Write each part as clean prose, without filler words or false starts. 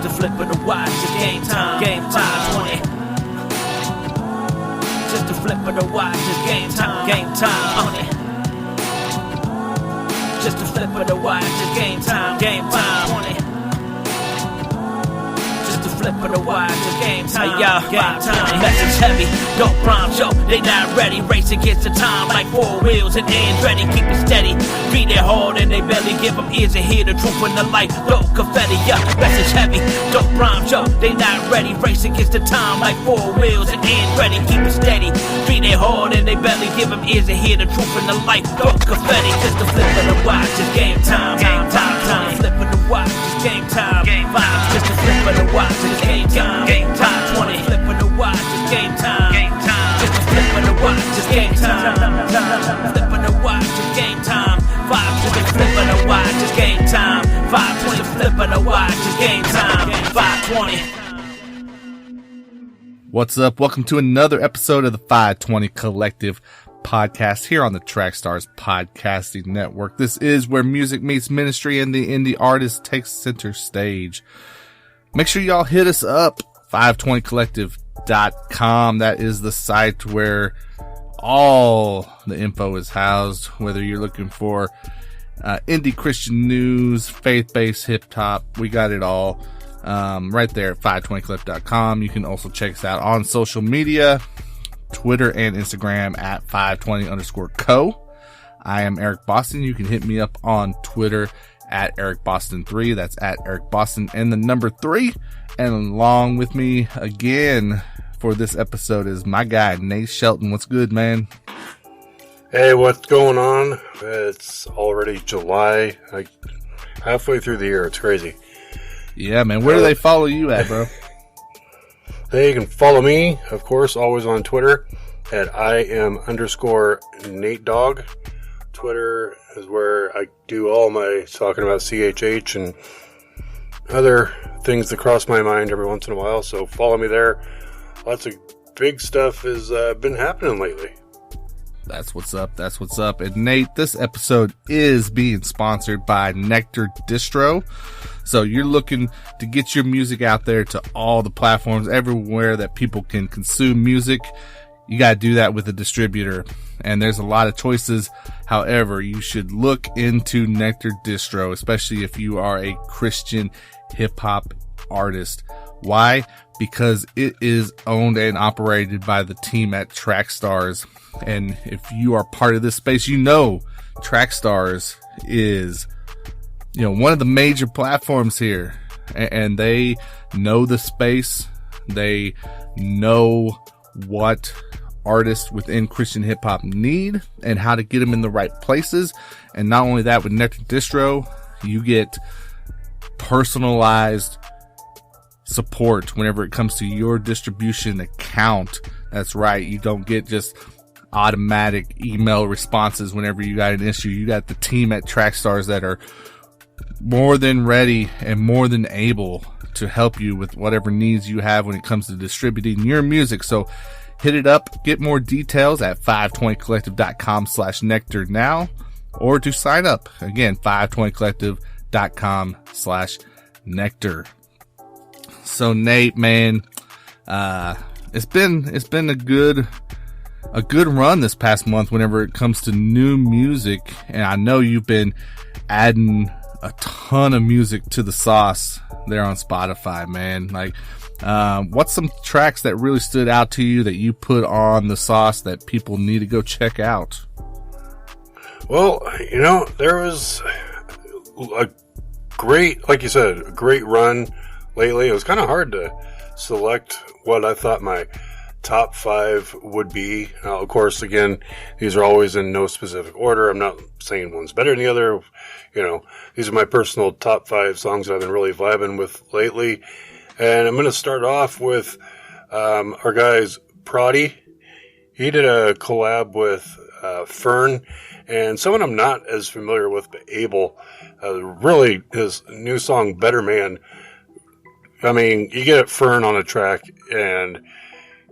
Just a flip of the watch, it's game time. Game time, 20. Just a flip of the watch, it's game time. Game time, 20. Just a flip of the watch, it's game time. Game time, 20. Flip of the watch, it's game time. Hey, y'all, game time. Message heavy, don't prime show. They not ready, race against the time like four wheels and ends ready. Keep it steady, beat it hard and they belly. Give them ears to hear the truth in the light. Throw confetti, yeah. Message heavy, don't prime show. They not ready, race against the time like four wheels and ends ready. Keep it steady, beat it hard and they belly. Give them ears to hear the truth in the light. Throw confetti, just a flip of the watch, it's game time. Game time, flip of the watch, it's game time. Game time, just a flip of the watch. It's game time, game time, 20. Flip of the watch, it's game time. Game time, just a flip of the watch, it's game time. Flip of the watch, it's game time. 5 to the flip of the watch, it's game time. 520, flip of the watch, it's game time. 520. What's up? Welcome to another episode of the FiveTwenty Collective podcast here on the Trackstars Podcasting Network. This is where music meets ministry and the indie artist takes center stage. Make sure y'all hit us up, FiveTwentyCollective.com. That is the site where all the info is housed, whether you're looking for indie Christian news, faith-based hip-hop, we got it all right there at FiveTwentyCollective.com. You can also check us out on social media, Twitter and Instagram at FiveTwenty_co. I am Eric Boston. You can hit me up on Twitter at EricBoston3. That's at Eric Boston and the number 3. And along with me again for this episode is my guy, Nate Shelton. What's good, man? Hey, what's going on? It's already July, like halfway through the year. It's crazy. Yeah, man. Where do they follow you at, bro? They can follow me, of course, always on Twitter at @IM_NateDog. Twitter is where I do all my talking about CHH and other things that cross my mind every once in a while. So follow me there. Lots of big stuff has been happening lately. That's what's up. That's what's up. And Nate, this episode is being sponsored by Nectar Distro. So you're looking to get your music out there to all the platforms, everywhere that people can consume music. You got to do that with a distributor. And there's a lot of choices. However, you should look into Nectar Distro, especially if you are a Christian hip hop artist. Why? Because it is owned and operated by the team at Trackstars. And if you are part of this space, you know Trackstars is, one of the major platforms here. And they know the space. They know what artists within Christian hip hop need and how to get them in the right places. And not only that, with Nectar Distro, you get personalized support whenever it comes to your distribution account. That's right. You don't get just automatic email responses whenever you got an issue. You got the team at Trackstars that are more than ready and more than able to help you with whatever needs you have when it comes to distributing your music. So hit it up. Get more details at FiveTwentyCollective.com/nectar now, or to sign up. Again, FiveTwentyCollective.com/nectar. So Nate, man, it's been a good run this past month whenever it comes to new music, and I know you've been adding a ton of music to the sauce there on Spotify, man. Like, what's some tracks that really stood out to you that you put on the sauce that people need to go check out? Well, there was a great, like you said, a great run lately. It was kind of hard to select what I thought my top 5 would be. Now, of course, again, these are always in no specific order. I'm not saying one's better than the other. These are my personal top 5 songs that I've been really vibing with lately. And I'm going to start off with our guys, Prodi. He did a collab with Fern, and someone I'm not as familiar with, but Abel. Really, his new song, Better Man. I mean, you get Fern on a track, and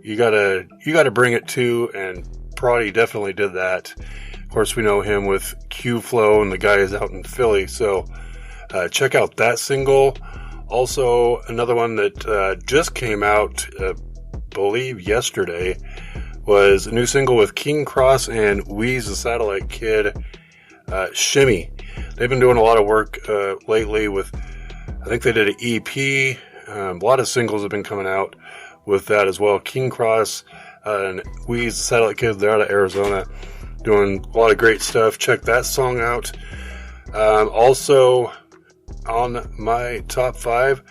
you gotta bring it too, and Prodi definitely did that. Of course, we know him with Q Flow, and the guy is out in Philly, so check out that single. Also, another one that just came out, believe yesterday, was a new single with King Cross and Wheeze the Satellite Kid, Shimmy. They've been doing a lot of work lately with, I think they did an EP. A lot of singles have been coming out with that as well. King Cross and Wheeze the Satellite Kid, they're out of Arizona, doing a lot of great stuff. Check that song out. Also, on my top 5,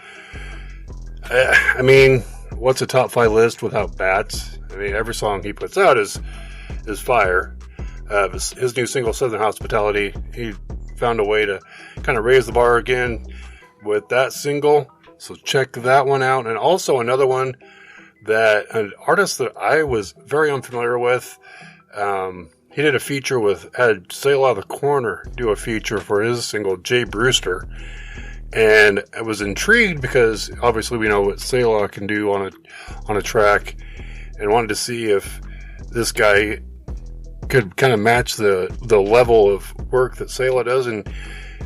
I mean, what's a top 5 list without Bats? I mean, every song he puts out is fire. His new single, Southern Hospitality, he found a way to kind of raise the bar again with that single. So check that one out. And also another one that an artist that I was very unfamiliar with. He did a feature had Selah the Corner do a feature for his single, Jay Brewster. And I was intrigued because obviously we know what Selah can do on a track, and wanted to see if this guy could kind of match the level of work that Selah does. And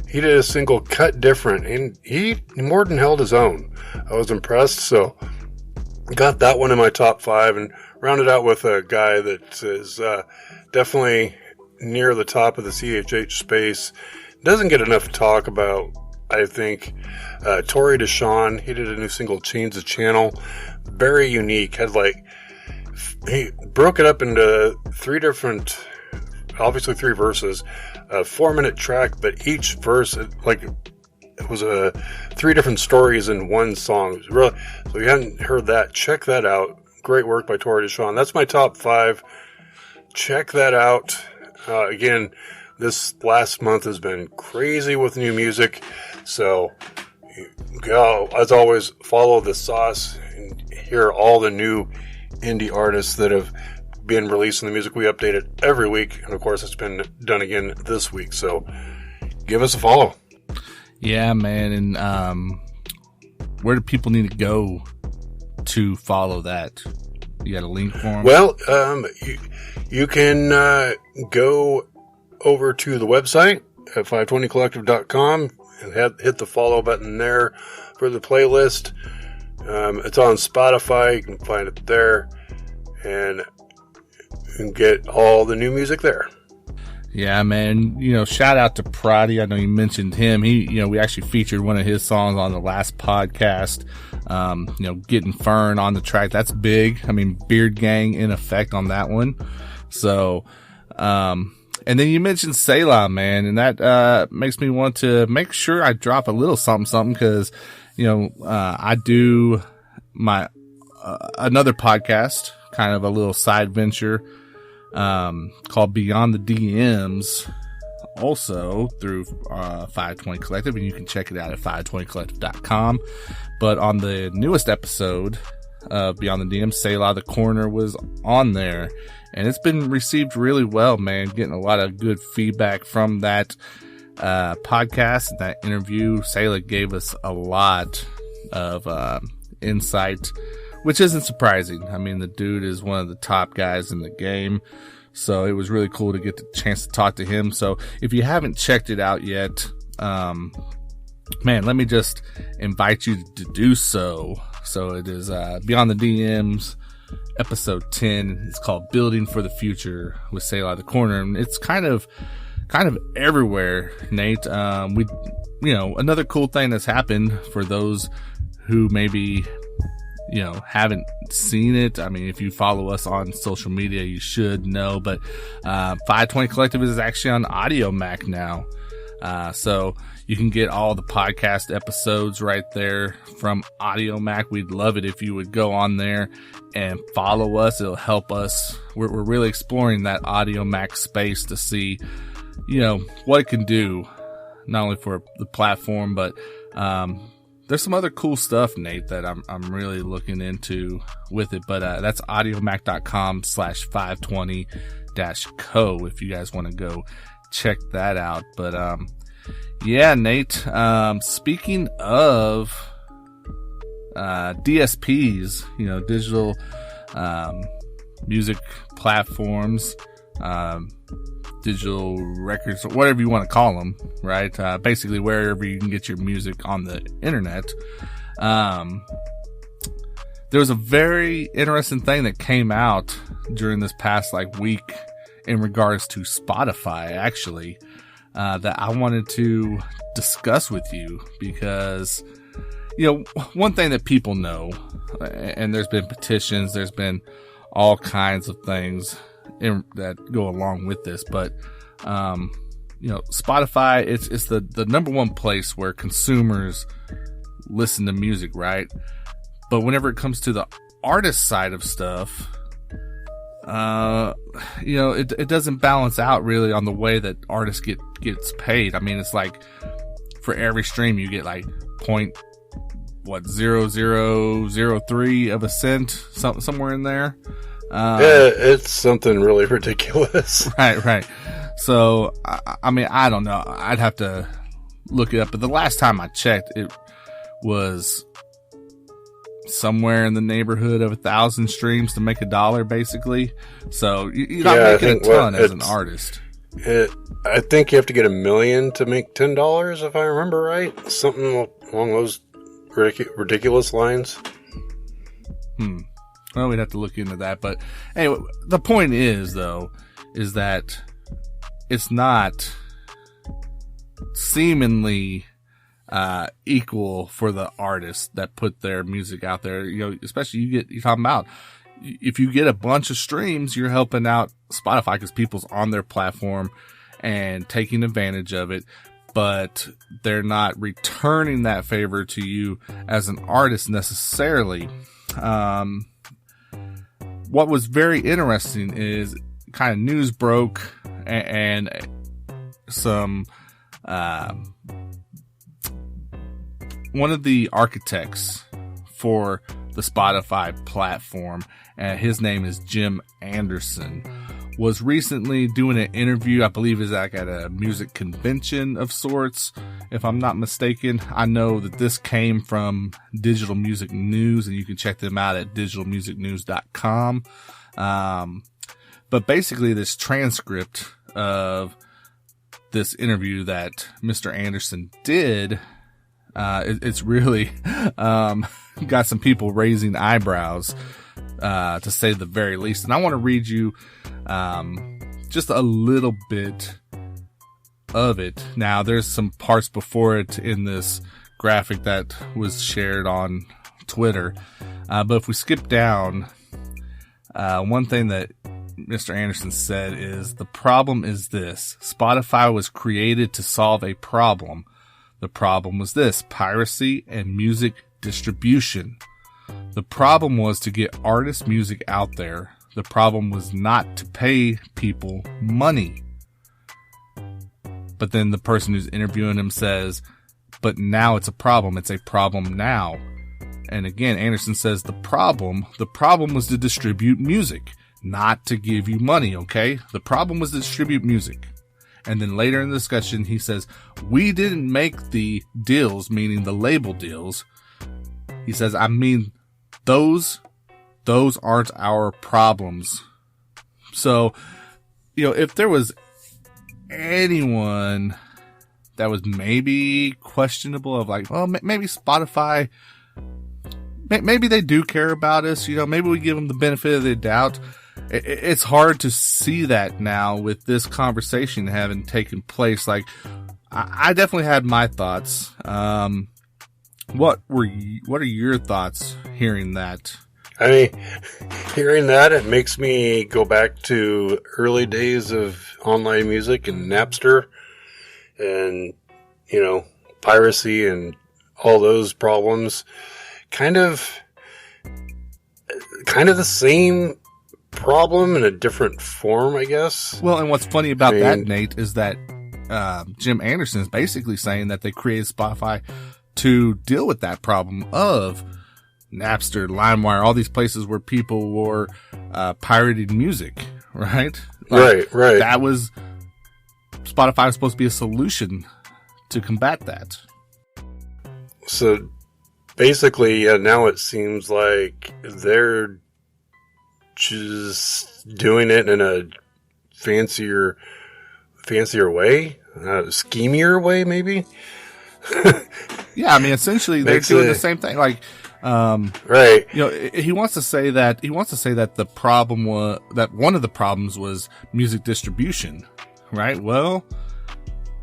he did a single cut different, and he more than held his own. I was impressed, so got that one in my top 5, and rounded out with a guy that is definitely near the top of the CHH space. Doesn't get enough talk about, I think. Tory Deshawn, he did a new single, Change the Channel. Very unique. He broke it up into 3 different, obviously 3 verses, a 4-minute track, but each verse, it was 3 different stories in one song. It was really, so if you hadn't heard that, check that out. Great work by Tory Deshawn. That's my top 5. Check that out. Again, this last month has been crazy with new music. So, as always, follow the sauce and hear all the new indie artists that have been releasing the music. We update it every week. And of course, it's been done again this week. So, give us a follow. Yeah, man. And where do people need to go to follow that? You got a link for them? Well, you can go over to the website at FiveTwentyCollective.com and hit the follow button there for the playlist. It's on Spotify. You can find it there, and you can get all the new music there. Yeah, man. Shout out to Proddy. I know you mentioned him. We actually featured one of his songs on the last podcast. Getting Fern on the track. That's big. I mean, Beard Gang in effect on that one. So, and then you mentioned Selah, man, and that, makes me want to make sure I drop a little something because, I do my, another podcast, kind of a little side venture, called Beyond the DMs, also through, FiveTwenty Collective, and you can check it out at FiveTwentyCollective.com. But on the newest episode of Beyond the DMs, Selah the Corner was on there, and it's been received really well, man. Getting a lot of good feedback from that, podcast, that interview. Selah gave us a lot of, insight, which isn't surprising. I mean, the dude is one of the top guys in the game. So it was really cool to get the chance to talk to him. So if you haven't checked it out yet, man, let me just invite you to do so. So it is, Beyond the DMs, episode 10. It's called Building for the Future with Selah the Corner. And it's kind of everywhere, Nate. Another cool thing that's happened for those who maybe, haven't seen it. I mean, if you follow us on social media, you should know, but, FiveTwenty Collective is actually on Audiomack now. So you can get all the podcast episodes right there from Audiomack. We'd love it if you would go on there and follow us. It'll help us. We're really exploring that Audiomack space to see, what it can do, not only for the platform, but, there's some other cool stuff, Nate, that I'm really looking into with it, but, that's audiomack.com/520-co if you guys want to go check that out. But, yeah, Nate, speaking of, DSPs, digital, music platforms, digital records, whatever you want to call them, right? Basically wherever you can get your music on the internet. There was a very interesting thing that came out during this past week in regards to Spotify, actually, that I wanted to discuss with you because, one thing that people know, and there's been petitions, there's been all kinds of things that go along with this, but, Spotify, it's the number one place where consumers listen to music, right? But whenever it comes to the artist side of stuff, it doesn't balance out really on the way that artists gets paid. I mean, it's like for every stream you get 0.0003 of a cent, somewhere in there. Yeah, it's something really ridiculous. Right. So, I mean, I don't know. I'd have to look it up. But the last time I checked, it was somewhere in the neighborhood of 1,000 streams to make $1, basically. So you're not making a ton as an artist. I think you have to get 1 million to make $10, if I remember right. Something along those ridiculous lines. Well, we'd have to look into that. But anyway, the point is that it's not seemingly equal for the artists that put their music out there. Especially you're talking about, if you get a bunch of streams, you're helping out Spotify because people's on their platform and taking advantage of it, but they're not returning that favor to you as an artist necessarily. What was very interesting is kind of news broke and some, one of the architects for the Spotify platform, his name is Jim Anderson, was recently doing an interview. I believe is at a music convention of sorts, if I'm not mistaken. I know that this came from Digital Music News, and you can check them out at digitalmusicnews.com. But basically this transcript of this interview that Mr. Anderson did, it's really got some people raising eyebrows, to say the very least. And I want to read you just a little bit of it. Now, there's some parts before it in this graphic that was shared on Twitter. But if we skip down, one thing that Mr. Anderson said is, the problem is this: Spotify was created to solve a problem. The problem was this: piracy and music distribution. The problem was to get artist music out there. The problem was not to pay people money. But then the person who's interviewing him says, but now it's a problem. It's a problem now. And again, Anderson says the problem was to distribute music, not to give you money, okay? The problem was to distribute music. And then later in the discussion, he says, we didn't make the deals, meaning the label deals. He says, I mean, those aren't our problems. So, if there was anyone that was maybe questionable of maybe Spotify, maybe they do care about us, maybe we give them the benefit of the doubt. It's hard to see that now with this conversation having taken place. I definitely had my thoughts. What are your thoughts hearing that? I mean, hearing that, it makes me go back to early days of online music and Napster and, piracy and all those problems. Kind of the same problem in a different form, I guess. Well, and what's funny about that, Nate, is that Jim Anderson is basically saying that they created Spotify to deal with that problem of Napster, LimeWire, all these places where people were pirating music, right? Right. That was Spotify was supposed to be a solution to combat that. So basically, now it seems like they're just doing it in a fancier way, schemier way, maybe. Yeah, I mean, essentially they're doing the same thing. Like, right. You know, he wants to say that the problem was that one of the problems was music distribution, right? Well,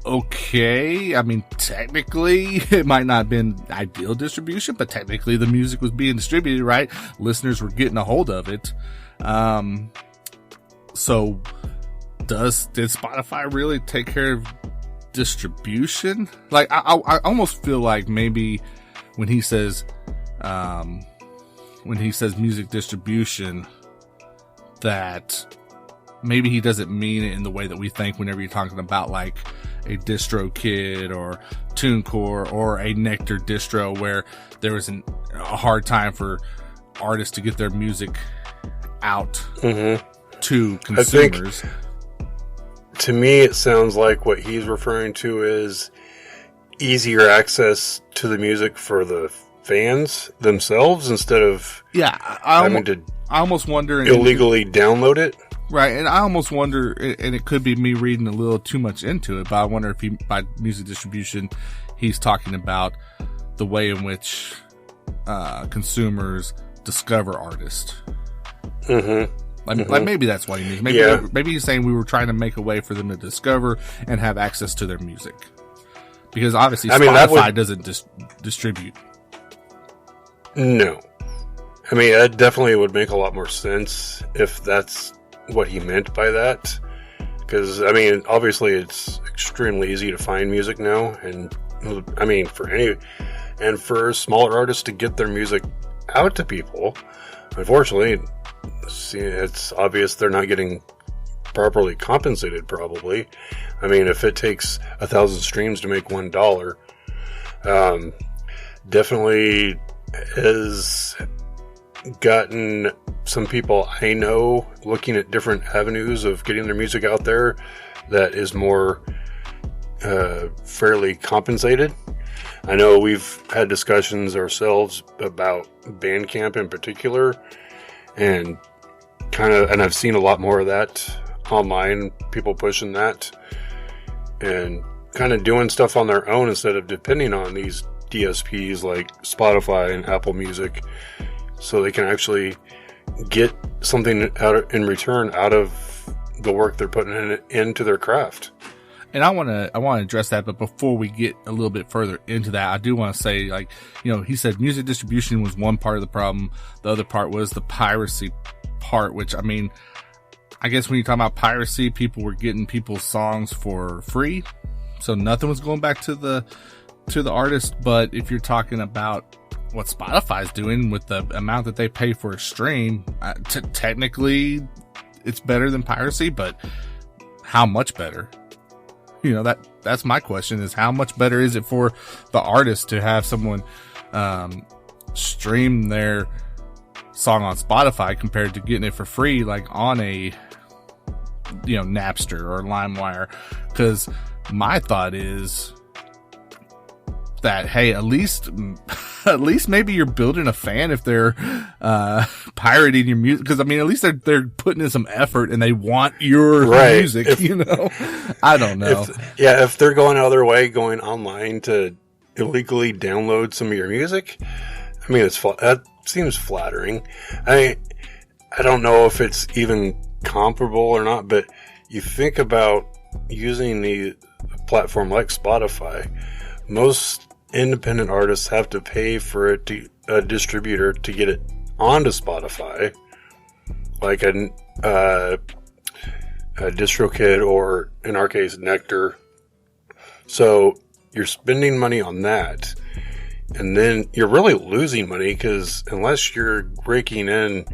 okay. I mean, technically it might not have been ideal distribution, but technically the music was being distributed, right? Listeners were getting a hold of it. So did Spotify really take care of distribution? Like, I almost feel like maybe when he says music distribution, that maybe he doesn't mean it in the way that we think whenever you're talking about like a DistroKid or TuneCore or a Nectar distro, where there was a hard time for artists to get their music out to consumers. To me, it sounds like what he's referring to is easier access to the music for the fans themselves instead of having to almost wonder illegally download it. Right, and I almost wonder, and it could be me reading a little too much into it, but I wonder if by music distribution, he's talking about the way in which consumers discover artists. Like maybe that's what he means. Maybe he's saying we were trying to make a way for them to discover and have access to their music. Because obviously Spotify doesn't distribute. No. I mean, that definitely would make a lot more sense if that's what he meant by that. Because, I mean, obviously it's extremely easy to find music now. And, I mean, for smaller artists to get their music out to people, unfortunately, it's obvious they're not getting properly compensated, probably. I mean, if it takes 1,000 streams to make $1, definitely has gotten some people I know looking at different avenues of getting their music out there that is more fairly compensated. I know we've had discussions ourselves about Bandcamp in particular, and I've seen a lot more of that online, people pushing that and kind of doing stuff on their own instead of depending on these DSPs like Spotify and Apple Music, so they can actually get something in return out of the work they're putting into their craft. And I want to address that, but before we get a little bit further into that, I do want to say, like, you know, he said music distribution was one part of the problem. The other part was the piracy part, which, I mean, I guess when you talk about piracy, people were getting people's songs for free, so nothing was going back to the artist. But if you're talking about what Spotify's doing with the amount that they pay for a stream, technically it's better than piracy, but how much better? You know, that's my question, is how much better is it for the artist to have someone stream their song on Spotify compared to getting it for free, like on a, you know, Napster or LimeWire? Because my thought is that, hey, at least maybe you're building a fan if they're pirating your music. Because, I mean, at least they're putting in some effort and they want your music, you know? I don't know. If they're going out of their way, going online to illegally download some of your music, I mean, that seems flattering. I don't know if it's even comparable or not, but you think about using the platform like Spotify, most independent artists have to pay for a distributor to get it onto Spotify, like a DistroKid, or in our case, Nectar. So you're spending money on that, and then you're really losing money, because unless you're raking in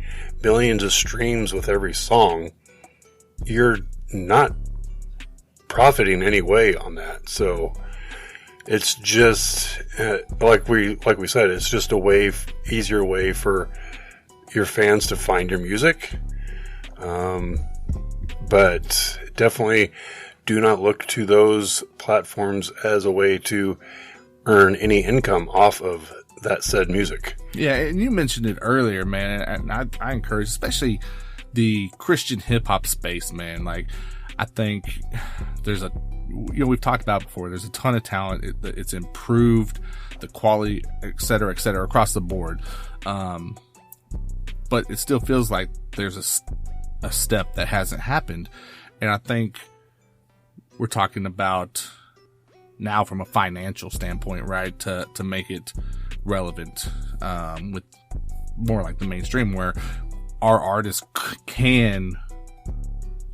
billions of streams with every song, you're not profiting any way on that. So it's just like we said, it's just a easier way for your fans to find your music. But definitely do not look to those platforms as a way to earn any income off of that said music. Yeah, and you mentioned it earlier, man, and I encourage, especially the Christian hip hop space, man. Like, I think there's we've talked about before, there's a ton of talent. It's improved the quality, et cetera, across the board. But it still feels like there's a step that hasn't happened. And I think we're talking about now from a financial standpoint, right? To make it relevant, with more like the mainstream, where our artists can,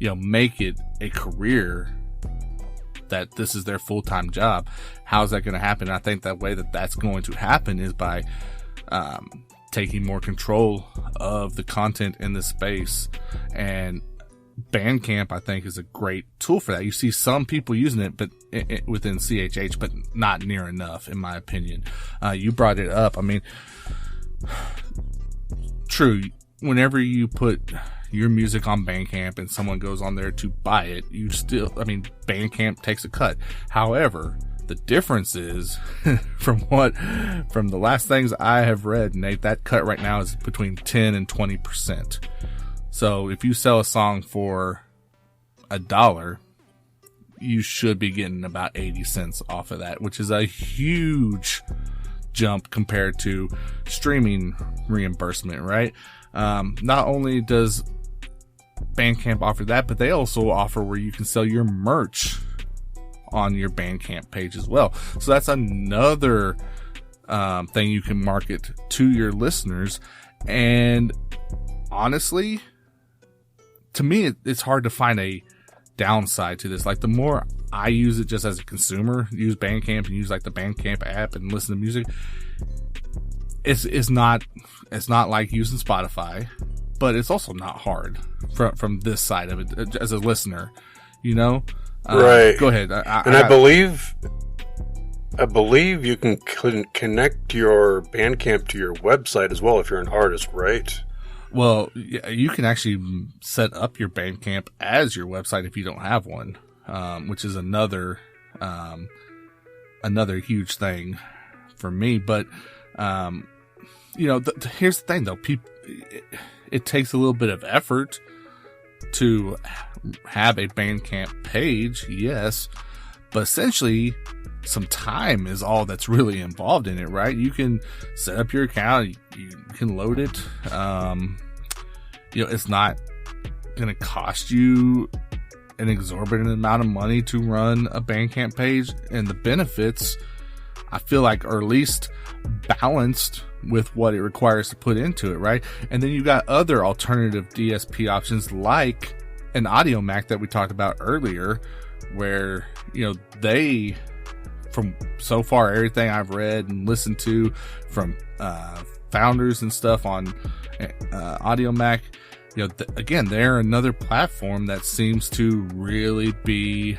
make it a career, that this is their full-time job. How's that going to happen? I think that way that's going to happen is by, taking more control of the content in the space. And Bandcamp, I think, is a great tool for that. You see some people using it, but within CHH, but not near enough, in my opinion. You brought it up. I mean, true. Whenever you put your music on Bandcamp and someone goes on there to buy it, Bandcamp takes a cut. However, the difference is from the last things I have read, Nate, that cut right now is between 10 and 20%. So if you sell a song for $1, you should be getting about 80 cents off of that, which is a huge jump compared to streaming reimbursement, right? Not only does Bandcamp offer that, but they also offer where you can sell your merch on your Bandcamp page as well. So that's another thing you can market to your listeners. And honestly, to me, it's hard to find a downside to this. Like, the more I use it just as a consumer, use Bandcamp and use like the Bandcamp app and listen to music, it's not like using Spotify, but it's also not hard from this side of it as a listener, Right. Go ahead. I believe you can connect your Bandcamp to your website as well if you're an artist, right? Well, you can actually set up your Bandcamp as your website if you don't have one, which is another huge thing for me. But, here's the thing though. It takes a little bit of effort to have a Bandcamp page, yes, but essentially some time is all that's really involved in it, right? You can set up your account, you can load it. It's not going to cost you an exorbitant amount of money to run a Bandcamp page, and the benefits, I feel like, are at least balanced with what it requires to put into it, right? And then you got other alternative DSP options like an Audiomack that we talked about earlier, where, they, from so far everything I've read and listened to from founders and stuff on Audiomack, again, they're another platform that seems to really be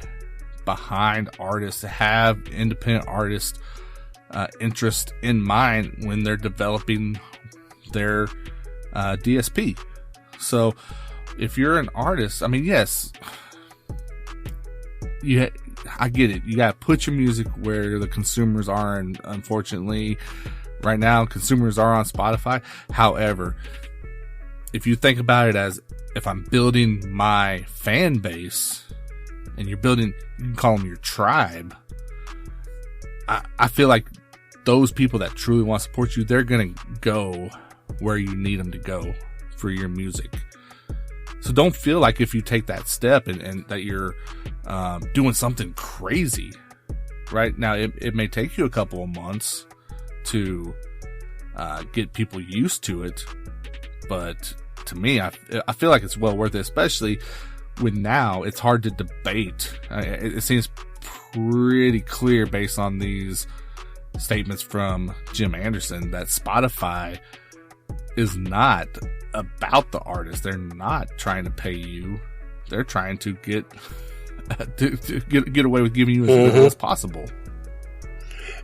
behind artists, to have independent artists interest in mind when they're developing their DSP. So if you're an artist, I mean, yes, I get it. You got to put your music where the consumers are, and unfortunately, right now, consumers are on Spotify. However, if you think about it as if I'm building my fan base, and you can call them your tribe, I feel like those people that truly want to support you, they're going to go where you need them to go for your music. So don't feel like if you take that step and that you're doing something crazy. Right now, it may take you a couple of months to get people used to it, but to me, I feel like it's well worth it, especially when now it's hard to debate. It seems pretty clear based on these statements from Jim Anderson that Spotify is not about the artist. They're not trying to pay you. They're trying to get away with giving you as little as possible.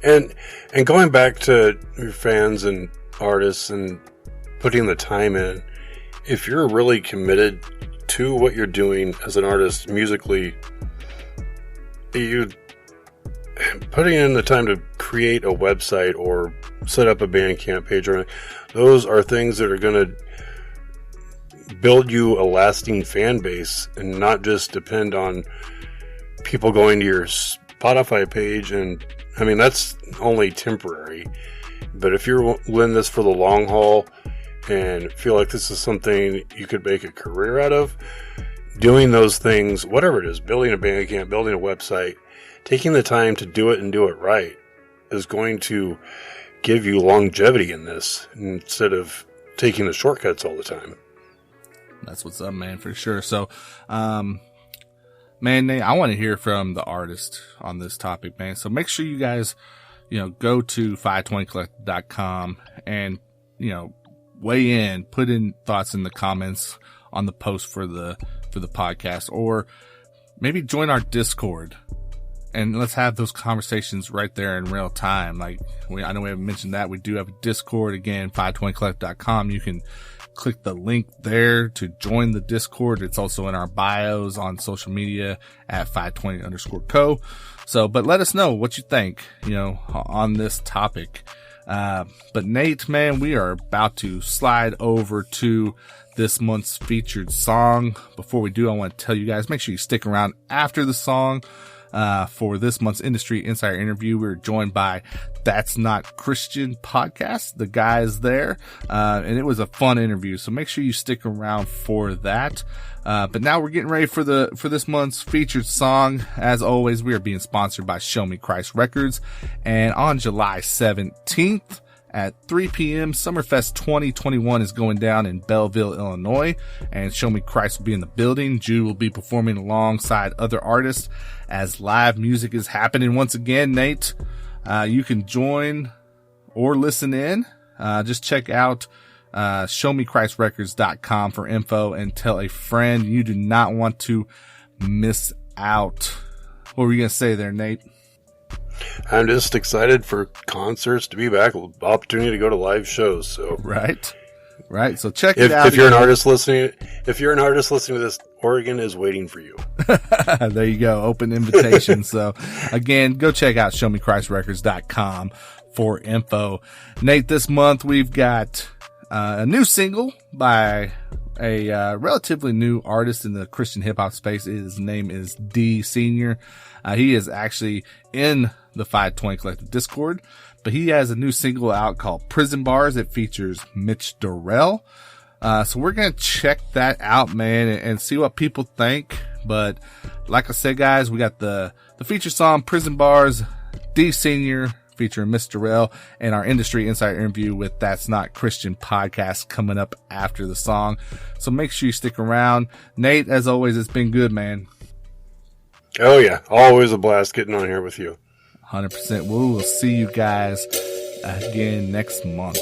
And going back to your fans and artists and putting the time in, if you're really committed to what you're doing as an artist musically, you putting in the time to create a website or set up a Bandcamp page, or those are things that are going to build you a lasting fan base and not just depend on people going to your Spotify page. And I mean, that's only temporary. But if you're in this for the long haul and feel like this is something you could make a career out of, doing those things, whatever it is, building a bank account, building a website, taking the time to do it and do it right is going to give you longevity in this instead of taking the shortcuts all the time. That's what's up, man, for sure. So, man, Nate, I want to hear from the artist on this topic, man. So make sure you guys, go to FiveTwentyCollective.com and, weigh in, put in thoughts in the comments on the post for the podcast, or maybe join our Discord and let's have those conversations right there in real time. Like I know we haven't mentioned that. We do have a Discord, again, FiveTwentyCollective.com. You can click the link there to join the Discord. It's also in our bios on social media at FiveTwenty_co. So, but let us know what you think, on this topic. But Nate, man, we are about to slide over to this month's featured song. Before we do, I want to tell you guys, make sure you stick around after the song. For this month's Industry Insider interview, we're joined by That's Not Christian podcast. The guys there, and it was a fun interview. So make sure you stick around for that. But now we're getting ready for this month's featured song. As always, we are being sponsored by Show Me Christ Records. And on July 17th at 3 p.m., Summerfest 2021 is going down in Belleville, Illinois. And Show Me Christ will be in the building. Jude will be performing alongside other artists as live music is happening once again, Nate. You can join or listen in. Just check out showmechristrecords.com for info and tell a friend. You do not want to miss out. What were you going to say there, Nate? I'm just excited for concerts to be back, opportunity to go to live shows. So Right. So check it out. If you're an artist listening to this, Oregon is waiting for you. There you go. Open invitation. So again, go check out showmechristrecords.com for info. Nate, this month we've got a new single by a relatively new artist in the Christian hip hop space. His name is D.Senior. He is actually in the 520 Collective Discord, but he has a new single out called Prison Bars. It features Mitch, Darrell. So we're going to check that out, man, and see what people think. But like I said, guys, we got the feature song Prison Bars, D.Senior featuring Mitch Darrell, and our Industry Insider interview with That's Not Christian podcast coming up after the song. So make sure you stick around. Nate, as always, it's been good, man. Oh yeah, always a blast getting on here with you. 100%. We will see you guys again next month.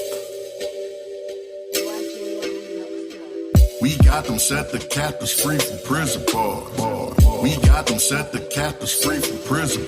We got them set the captives free from prison bars. We got them set the captives free from prison bars.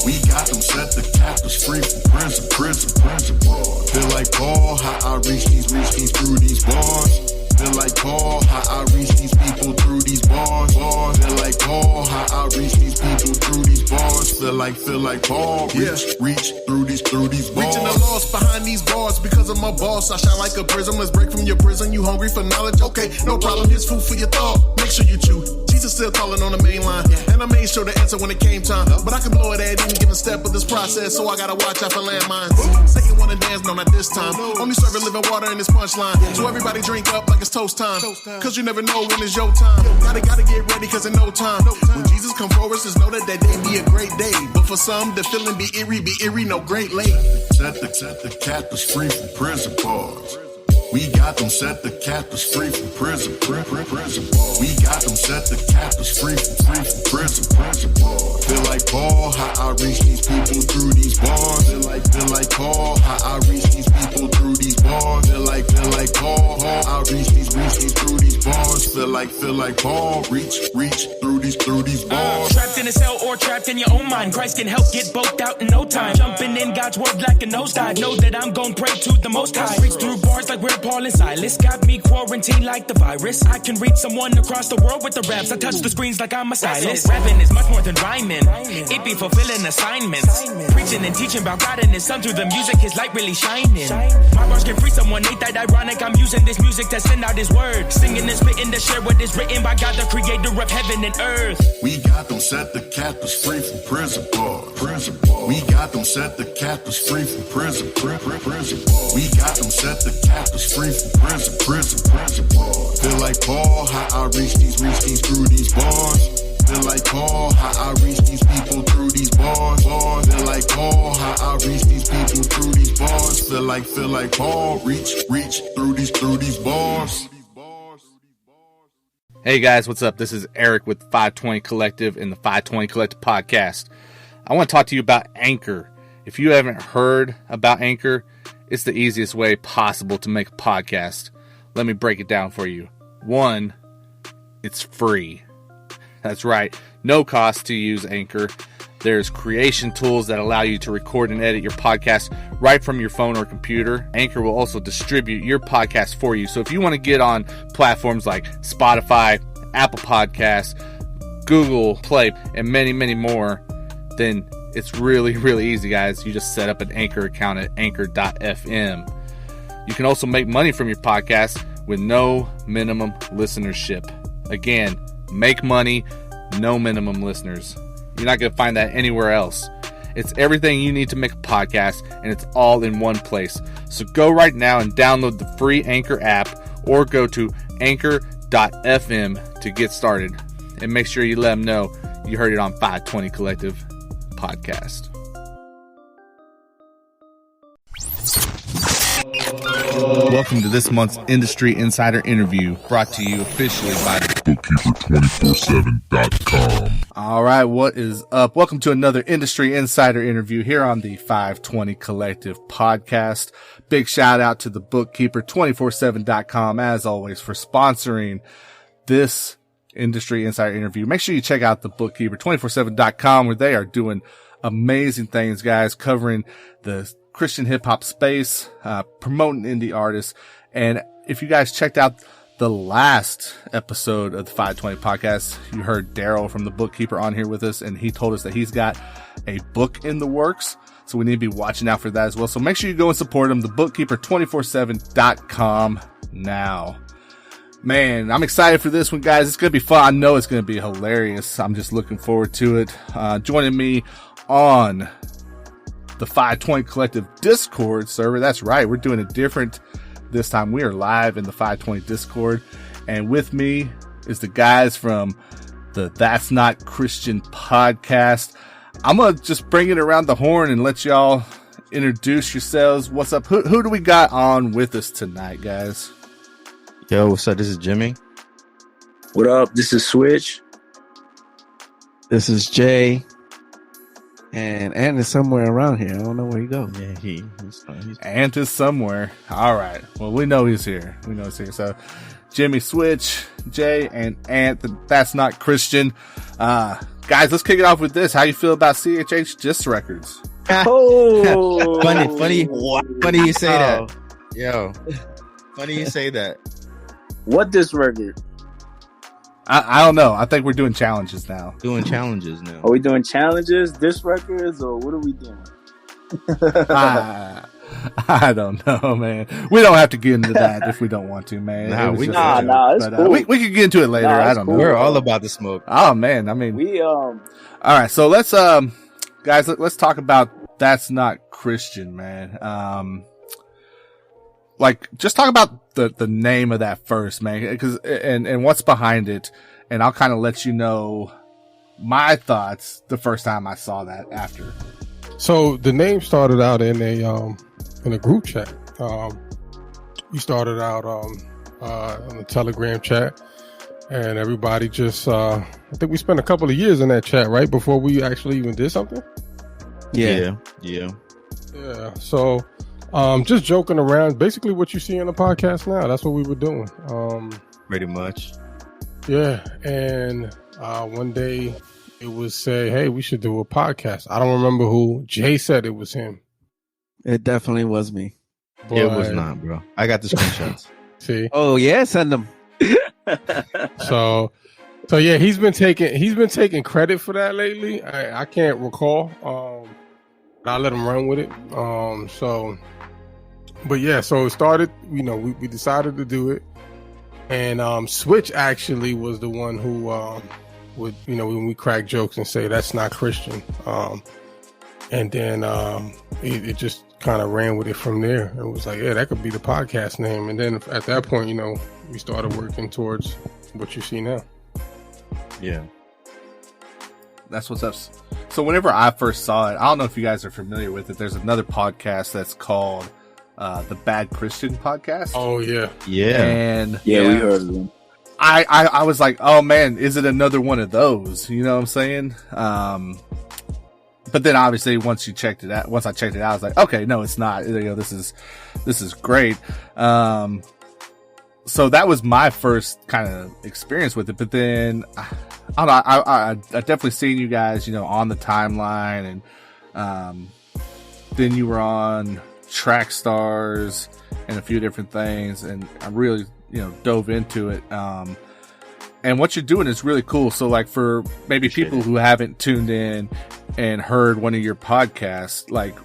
We got them set the captives free from prison bars. Feel like Paul, how I reach these through these bars. Feel like Paul, how I reach these people through these bars. Feel like Paul, how I reach these people through these bars. Feel like Paul, reach through these bars. Reaching the lost behind these bars because of my boss. I shine like a prism. Let's break from your prison. You hungry for knowledge? Okay, no problem. Here's food for your thought. Make sure you chew. Jesus still calling on the main line, and I made sure to answer when it came time. But I can blow it at any given step of this process, so I gotta watch out for landmines. Satan wanna dance, no, not this time. Only serving living water in this punchline. So everybody drink up like it's toast time. Cause you never know when it's your time. Gotta get ready cause in no time. When Jesus come forward, just know that day be a great day. But for some, the feeling be eerie, no great late. Set the captives free from prison bars. We got them set the captives free from prison bars. We got them set the captives free from prison bars. Feel like Paul, how I reach these people through these bars. Feel like Paul, how I reach these people through these bars. Feel like Paul, how I reach these through these bars. Feel Feel like Paul. Reach through these bars. Trapped in a cell or trapped in your own mind. Christ can help get both out in no time. Jumping in God's word like a nosedive. Know that I'm gon' pray to the Most High. Reach through bars like we're Paul and Silas. Got me quarantined like the virus. I can reach someone across the world with the raps. I touch the screens like I'm a stylist. Rapping is much more than rhyming. It be fulfilling assignments. Preaching and teaching about God and His Son through the music. His light really shining. My bars can free someone. Ain't that ironic? I'm using this music to send out His word. Singing and spitting to share what is written by God, the creator of heaven and earth. We got them set the captives free from prison bars. We got them set the captives free from prison. We got them set the captives free from prison bars. Feel like Paul, how I reach these through these bars. Feel like Paul, how I reach these people through these bars. Feel like Paul, how I reach these people through these bars. Feel like Paul, reach through these bars. Hey guys, what's up? This is Eric with FiveTwenty Collective and the FiveTwenty Collective podcast. I want to talk to you about Anchor. If you haven't heard about Anchor, it's the easiest way possible to make a podcast. Let me break it down for you. 1, it's free. That's right, no cost to use Anchor. There's creation tools that allow you to record and edit your podcast right from your phone or computer. Anchor will also distribute your podcast for you. So if you want to get on platforms like Spotify, Apple Podcasts, Google Play, and many, many more, then it's really, really easy, guys. You just set up an Anchor account at anchor.fm. You can also make money from your podcast with no minimum listenership. Again, make money, no minimum listeners. You're not going to find that anywhere else. It's everything you need to make a podcast, and it's all in one place. So go right now and download the free Anchor app or go to anchor.fm to get started. And make sure you let them know you heard it on FiveTwenty Collective podcast. Welcome to this month's Industry Insider interview, brought to you officially by Bookkeeper247.com. All right, what is up? Welcome to another Industry Insider interview here on the FiveTwenty Collective podcast. Big shout out to the Bookkeeper247.com, as always, for sponsoring this Industry Insider interview. Make sure you check out the Bookkeeper247.com, where they are doing amazing things, guys, covering the Christian hip hop space, promoting indie artists. And if you guys checked out the last episode of the FiveTwenty podcast, you heard Darrell from the Bookkeeper on here with us, and he told us that he's got a book in the works. So we need to be watching out for that as well. So make sure you go and support him, the Bookkeeper247.com now. Man, I'm excited for this one, guys. It's going to be fun. I know it's going to be hilarious. I'm just looking forward to it. Joining me on the FiveTwenty Collective Discord server. That's right. We're doing it different this time. We are live in the FiveTwenty Discord. And with me is the guys from the That's Not Christian podcast. I'm going to just bring it around the horn and let y'all introduce yourselves. What's up? Who do we got on with us tonight, guys? Yo, what's up? This is Jimmy. What up? This is Switch. This is Jay. And Ant is somewhere around here. I don't know where he goes. Yeah, he's Ant is somewhere. All right. Well, we know he's here. So, Jimmy, Switch, Jay, and Ant. That's Not Christian. Guys, let's kick it off with this. How you feel about CHH Diss Records? Oh, funny you say that. Yo, funny you say that. What this record? I don't know. I think we're doing challenges now. Are we doing challenges, diss records, or what are we doing? I don't know, man. We don't have to get into that if we don't want to, man. It's cool. We can get into it later. I don't know. We're all about the smoke. Oh man, I mean, all right. So let's guys, let's talk about That's Not Christian, man. Like, just talk about the name of that first, man, because and what's behind it, and I'll kind of let you know my thoughts the first time I saw that after. So the name started out in a group chat. We started out on the Telegram chat, and everybody just I think we spent a couple of years in that chat, right, before we actually even did something. Yeah. So just joking around, basically what you see in the podcast now. That's what we were doing. Pretty much. Yeah, and one day it was say, "Hey, we should do a podcast." I don't remember who. Jay said it was him. It definitely was me. But it was not, bro. I got the screenshots. See? Oh yeah, send them. So yeah, he's been taking credit for that lately. I can't recall. I let him run with it. But yeah, so it started. We decided to do it, and Switch actually was the one who would when we crack jokes and say that's not Christian, and then it just kind of ran with it from there. It was like, yeah, that could be the podcast name, and then at that point, we started working towards what you see now. Yeah. That's what's up. So whenever I first saw it, I don't know if you guys are familiar with it. There's another podcast that's called the Bad Christian Podcast. Oh yeah. Yeah. And we heard of them. I was like, oh man, is it another one of those? You know what I'm saying? But then obviously once I checked it out, I was like, okay, no, it's not. This is great. So that was my first kind of experience with it. But then I don't know, I definitely seen you guys, on the timeline, and then you were on Track Stars and a few different things, and I really, dove into it. And what you're doing is really cool. So like for maybe people who haven't tuned in and heard one of your podcasts, like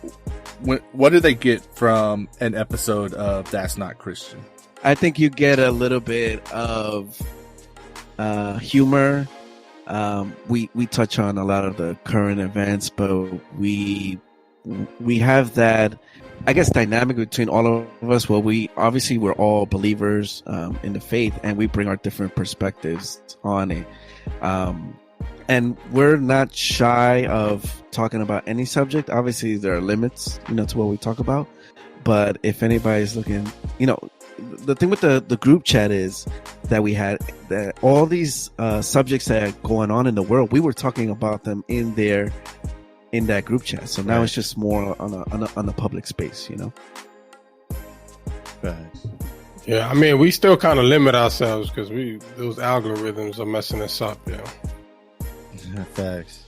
what do they get from an episode of That's Not Christian? I think you get a little bit of humor. We touch on a lot of the current events, but we have that, I guess, dynamic between all of us. Well, we're all believers in the faith, and we bring our different perspectives on it. And we're not shy of talking about any subject. Obviously, there are limits, to what we talk about. But if anybody's looking, the thing with the group chat is that we had that all these subjects that are going on in the world, we were talking about them in that group chat. So now it's just more on a public space, Right. Yeah, I mean, we still kind of limit ourselves because those algorithms are messing us up. Yeah. Facts.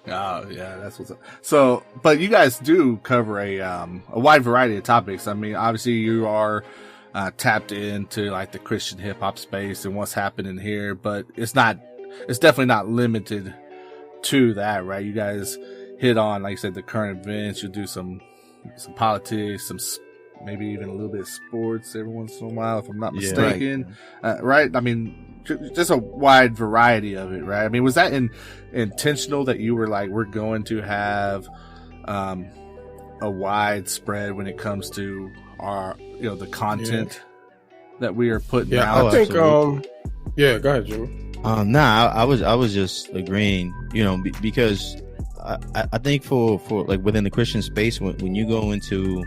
Oh yeah, that's what's up. So, but you guys do cover a wide variety of topics. I mean, obviously you are tapped into like the Christian hip hop space and what's happening here, but it's definitely not limited to that, right? You guys hit on, like you said, the current events. You'll do some politics, maybe even a little bit of sports every once in a while, if I'm not mistaken. Right? I mean, just a wide variety of it, right? I mean, was that intentional that you were like, we're going to have a wide spread when it comes to our, the content that we are putting out? I think, go ahead, Jimmy. I was just agreeing, because I think for like within the Christian space, when you go into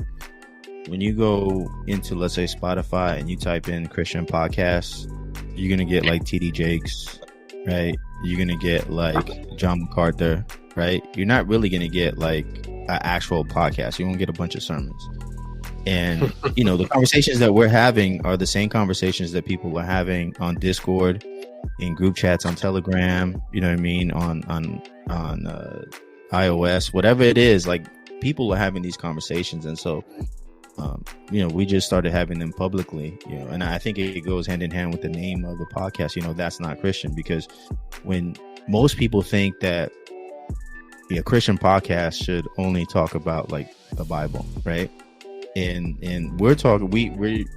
let's say Spotify and you type in Christian podcasts, you're gonna get like TD Jakes, right? You're gonna get like John MacArthur, right? You're not really gonna get like an actual podcast. You're gonna get a bunch of sermons. And the conversations that we're having are the same conversations that people are having on Discord, in group chats, on Telegram, you know what I mean, on iOS, whatever it is. Like, people are having these conversations, and so we just started having them publicly, and I think it goes hand in hand with the name of the podcast, That's Not Christian, because when most people think that a Christian podcast should only talk about like the Bible, right? And we're talking,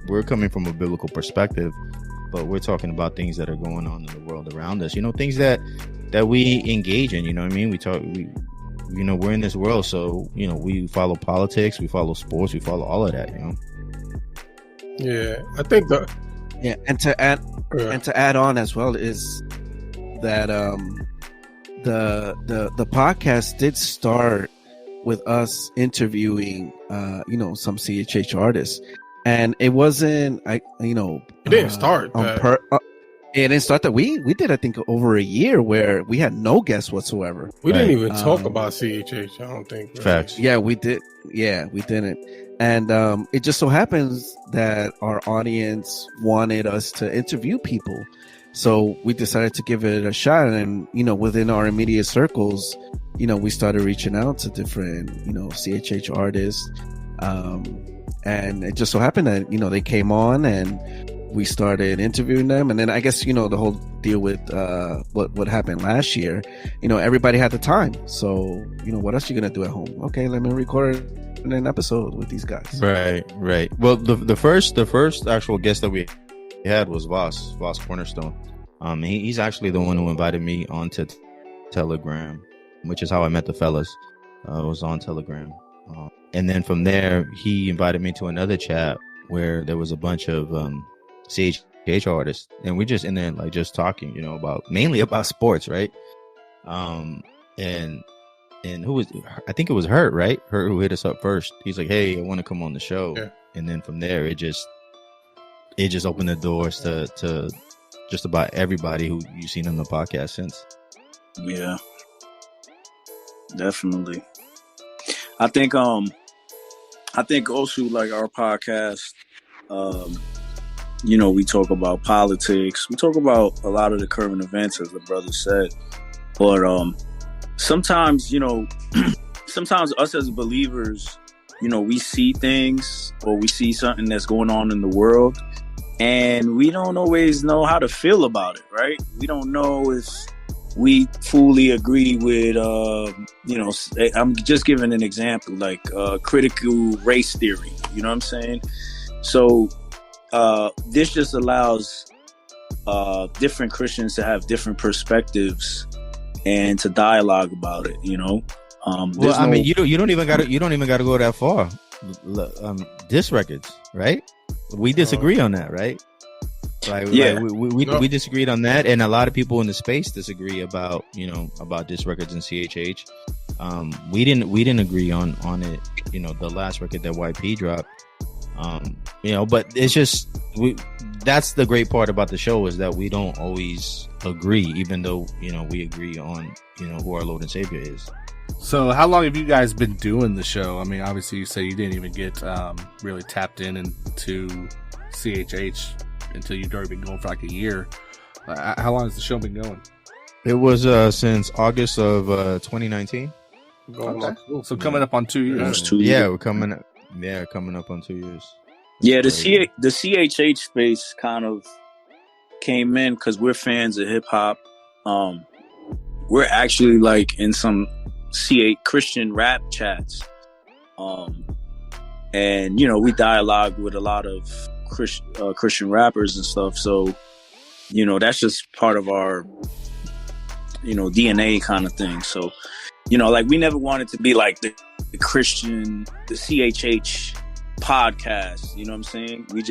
we're coming from a biblical perspective, but we're talking about things that are going on in the world around us, things that we engage in, what I mean? We're in this world, so we follow politics, we follow sports, we follow all of that. Yeah, I think and to add on as well is that the podcast did start with us interviewing some CHH artists, and it wasn't it didn't start it didn't start that. We did, I think, over a year where we had no guests whatsoever. We didn't even talk about CHH, I don't think. Right? Facts. Yeah, we did. Yeah, we didn't. And it just so happens that our audience wanted us to interview people. So we decided to give it a shot. And, within our immediate circles, we started reaching out to different, CHH artists. And it just so happened that, they came on and we started interviewing them. And then I guess, the whole deal with what happened last year, everybody had the time. So, what else are you going to do at home? Okay, let me record an episode with these guys. Right. Well, the first actual guest that we had was Voss Cornerstone. He's actually the one who invited me onto Telegram, which is how I met the fellas. I was on Telegram. And then from there, he invited me to another chat where there was a bunch of CHH artists, and we just in there like just talking, mainly about sports, right? And who was, I think it was Hurt, right? Hurt who hit us up first. He's like, "Hey, I want to come on the show." Yeah. And then from there, it just opened the doors to just about everybody who you've seen on the podcast since. Yeah, definitely. I think also like our podcast, we talk about politics. We talk about a lot of the current events, as the brother said. But sometimes, sometimes us as believers, we see things or we see something that's going on in the world, and we don't always know how to feel about it, right? We don't know if we fully agree with, I'm just giving an example, like critical race theory, you know what I'm saying? So this just allows different Christians to have different perspectives and to dialogue about it, you don't even gotta go that far. Diss records, right? We disagree on that, right? We disagreed on that, and a lot of people in the space disagree about diss records and CHH. We didn't agree on it, the last record that YP dropped. But it's just that's the great part about the show, is that we don't always agree, even though we agree on who our Lord and Savior is. So how long have you guys been doing the show? I mean, obviously you say you didn't even get really tapped into CHH until you'd already been going for like a year. How long has the show been going? It was since August of 2019. Okay. So coming up on 2 years. Yeah, we're coming up on 2 years. Yeah, the CHH space kind of came in because we're fans of hip hop. We're actually like in some Christian rap chats, and we dialogue with a lot of Christian rappers and stuff. So that's just part of our DNA kind of thing. So like we never wanted to be like the CHH podcast, you know what I'm saying? We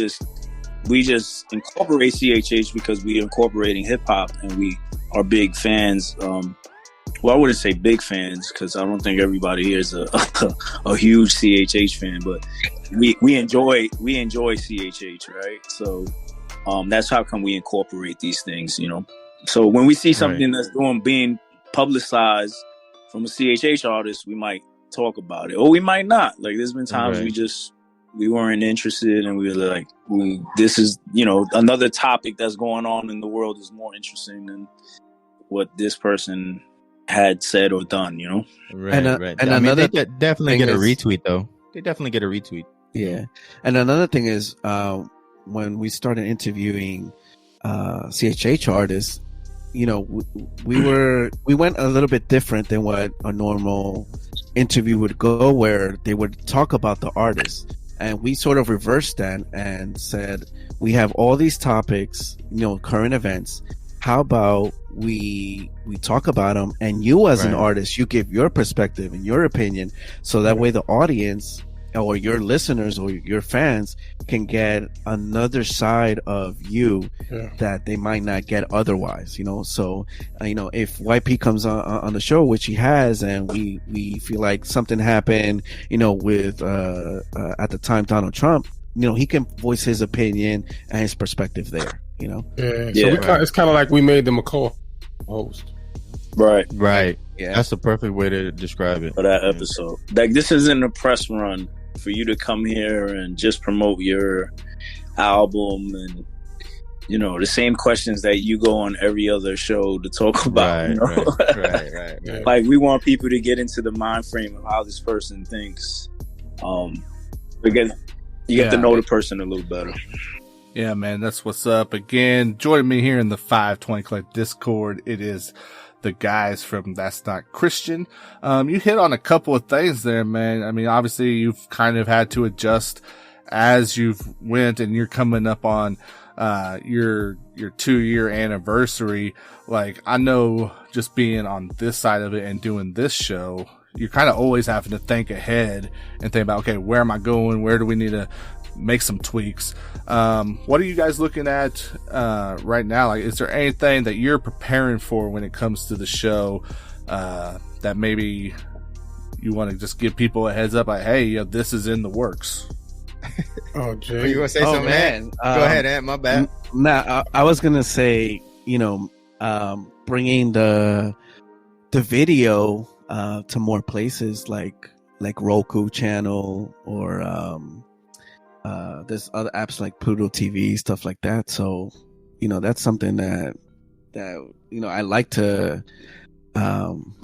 just incorporate CHH because we're incorporating hip hop, and we are big fans. Well, I wouldn't say big fans because I don't think everybody here is a huge CHH fan, but we enjoy CHH, right? So that's how come we incorporate these things, So when we see something that's being publicized from a CHH artist, we might talk about it, or we might not. Like there's been times we weren't interested, and we were like, this is another topic that's going on in the world is more interesting than what this person had said or done, Right. And another they definitely get a retweet though. They definitely get a retweet. Yeah. And another thing is, when we started interviewing CHH artists, we went a little bit different than what a normal interview would go, where they would talk about the artist. And we sort of reversed that and said, we have all these topics, current events. How about we talk about them, and you as an artist, you give your perspective and your opinion, so that way the audience or your listeners or your fans can get another side of you that they might not get otherwise, So, if YP comes on the show, which he has, and we feel like something happened, with at the time Donald Trump, he can voice his opinion and his perspective there. So it's kind of like we made them a co-host. Right. Yeah, that's the perfect way to describe it for that episode. Like this isn't a press run. for you to come here and just promote your album and, you know, the same questions that you go on every other show to talk about. Right, you know? right. Like, we want people to get into the mind frame of how this person thinks. Because you get to know the person a little better. Yeah, man, that's what's up. Again, join me here in the 520 Club Discord. It is the guys from That's Not Christian. You hit on a couple of things there, man. I mean, obviously you've kind of had to adjust as you've went, and you're coming up on your 2-year anniversary. Like, I know just being on this side of it and doing this show, you're kind of always having to think ahead and think about, okay, where am I going? Where do we need to make some tweaks? What are you guys looking at right now? Like, is there anything that you're preparing for when it comes to the show that maybe you want to just give people a heads up, like, hey, this is in the works? Oh, Jay, You gonna say something, man? Go ahead, Ant. My bad. Nah, I was gonna say, bringing the video to more places, like Roku channel, or there's other apps like Pluto TV, stuff like that. So, that's something that I like to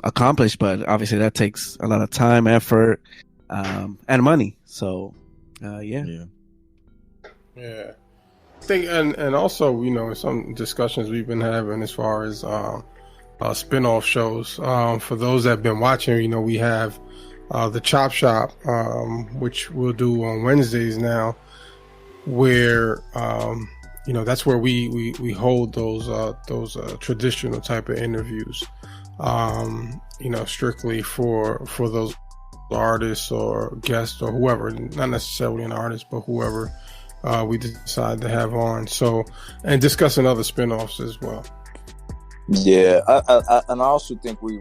accomplish, but obviously that takes a lot of time, effort, and money. So, yeah. I think, and also, some discussions we've been having as far as spin-off shows. For those that have been watching, we have the Chop Shop, which we'll do on Wednesdays now, where that's where we hold those traditional type of interviews, strictly for those artists or guests or whoever, not necessarily an artist, but whoever we decide to have on. So, and discussing other spin-offs as well. Yeah, and I also think we